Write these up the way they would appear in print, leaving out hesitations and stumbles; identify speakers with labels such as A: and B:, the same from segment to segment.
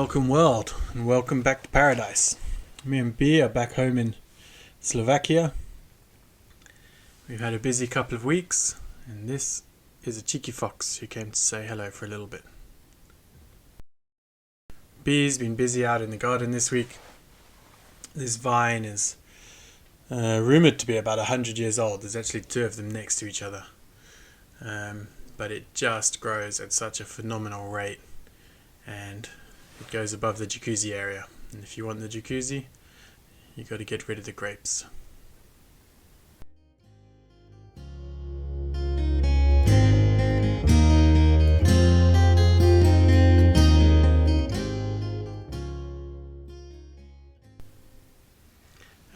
A: Welcome world, and welcome back to paradise. Me and B are back home in Slovakia. We've had a busy couple of weeks, and this is a cheeky fox who came to say hello for a little bit. B's been busy out in the garden this week. This vine is rumoured to be about 100 years old. There's actually two of them next to each other. But it just grows at such a phenomenal rate, and it goes above the jacuzzi area. And if you want the jacuzzi, you got to get rid of the grapes.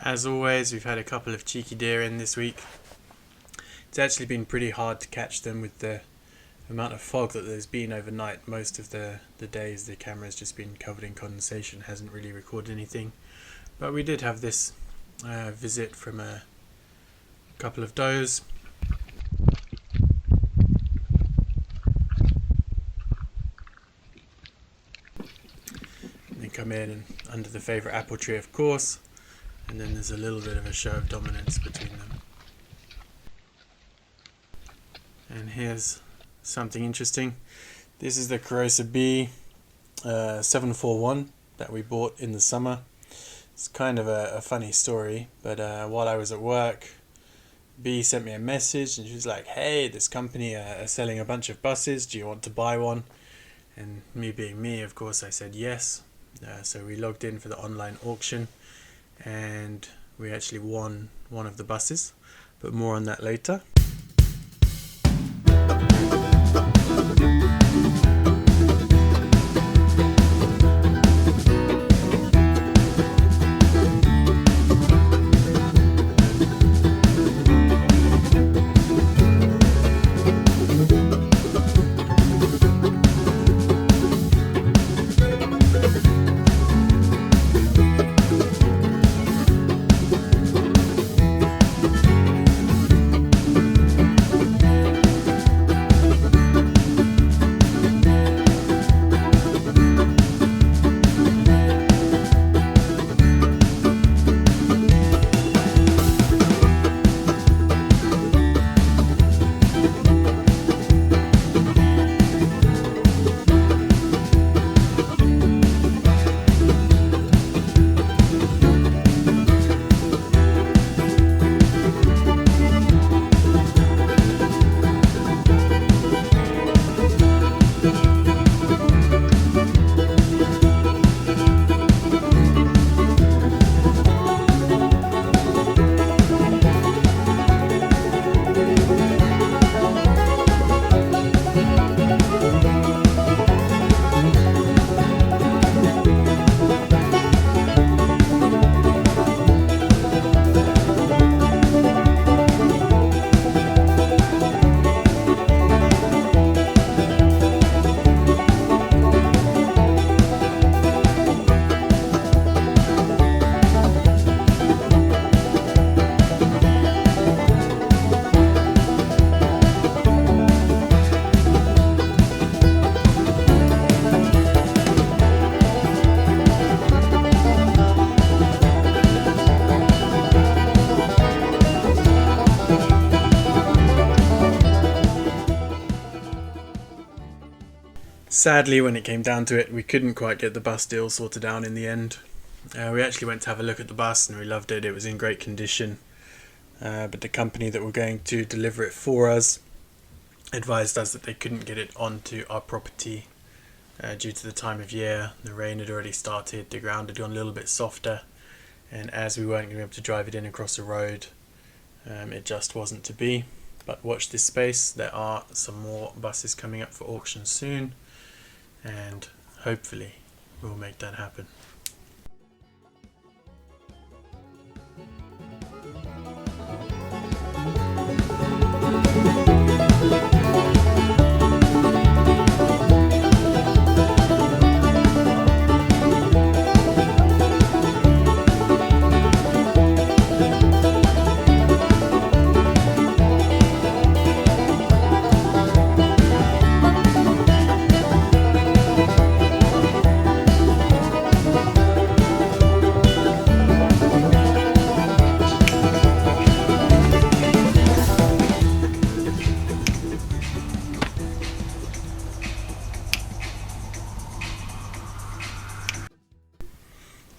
A: As always, we've had a couple of cheeky deer in this week. It's actually been pretty hard to catch them with the amount of fog that there's been overnight. Most of the days the camera's just been covered in condensation, hasn't really recorded anything. But we did have this visit from a couple of does. They come in and under the favourite apple tree, of course, and then there's a little bit of a show of dominance between them. And here's something interesting. This is the Nakarada B 741 that we bought in the summer. It's kind of a funny story, but while I was at work, B sent me a message and she was like, "Hey, this company are selling a bunch of buses, do you want to buy one?" And me being me, of course, I said yes. So we logged in for the online auction and we actually won one of the buses, but more on that later. Sadly, when it came down to it, we couldn't quite get the bus deal sorted out in the end. We actually went to have a look at the bus and we loved it. It was in great condition. But the company that were going to deliver it for us advised us that they couldn't get it onto our property due to the time of year. The rain had already started, the ground had gone a little bit softer, and as we weren't going to be able to drive it in across the road, it just wasn't to be. But watch this space, there are some more buses coming up for auction soon, and hopefully we'll make that happen.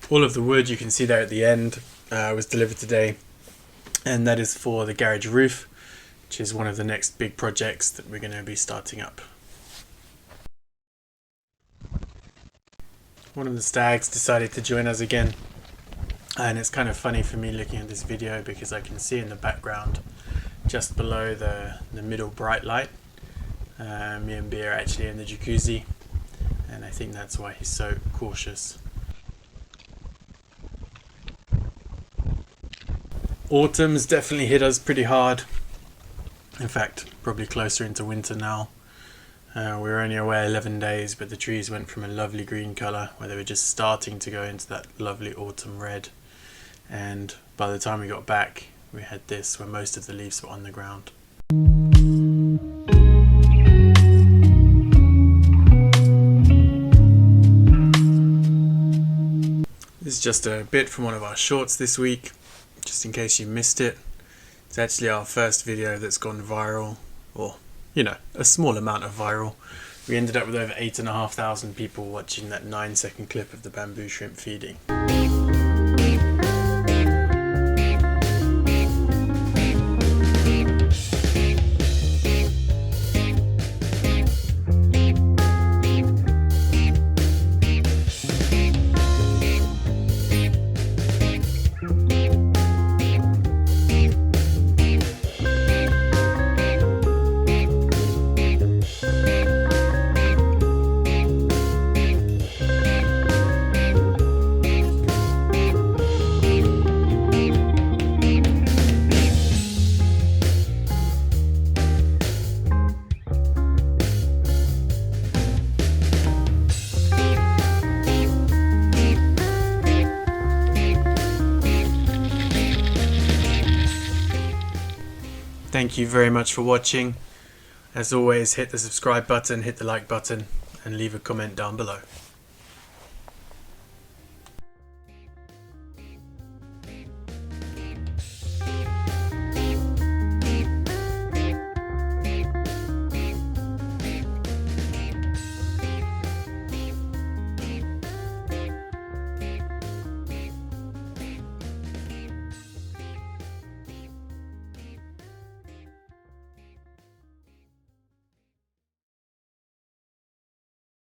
A: All of the wood you can see there at the end was delivered today, and that is for the garage roof, which is one of the next big projects that we're going to be starting up. One of the stags decided to join us again, and it's kind of funny for me looking at this video because I can see in the background just below the middle bright light, me and Bea are actually in the jacuzzi, and I think that's why he's so cautious. Autumn's definitely hit us pretty hard. In fact, probably closer into winter now. We were only away 11 days, but the trees went from a lovely green colour where they were just starting to go into that lovely autumn red. And by the time we got back, we had this where most of the leaves were on the ground. This is just a bit from one of our shorts this week, just in case you missed it. It's actually our first video that's gone viral, or a small amount of viral. We ended up with over 8,500 people watching that 9-second clip of the bamboo shrimp feeding. Thank you very much for watching. As always, hit the subscribe button, hit the like button, and leave a comment down below.